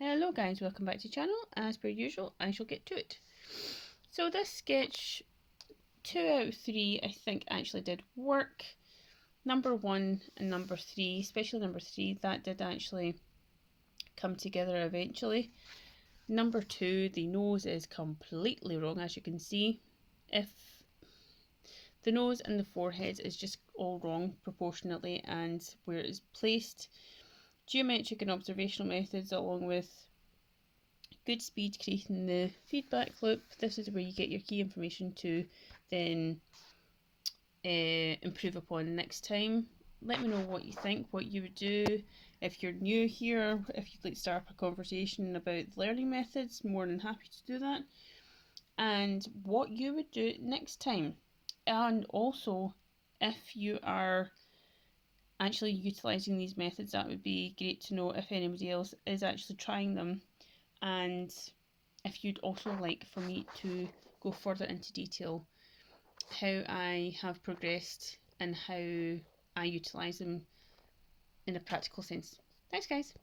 Hello guys, welcome back to the channel. As per usual, I shall get to it. So this sketch, 2 out of 3 I think actually did work. Number 1 and number 3, especially number 3, that did actually come together eventually. Number 2, the nose is completely wrong, as you can see. If the nose and the forehead is just all wrong proportionately, and where it is placed, geometric and observational methods along with good speed creating the feedback loop. This is where you get your key information to then improve upon next time. Let me know what you think, what you would do. If you're new here, if you'd like to start a conversation about learning methods, more than happy to do that. And what you would do next time. And also, if you are actually utilising these methods, that would be great to know if anybody else is actually trying them. And if you'd also like for me to go further into detail how I have progressed and how I utilise them in a practical sense. Thanks guys.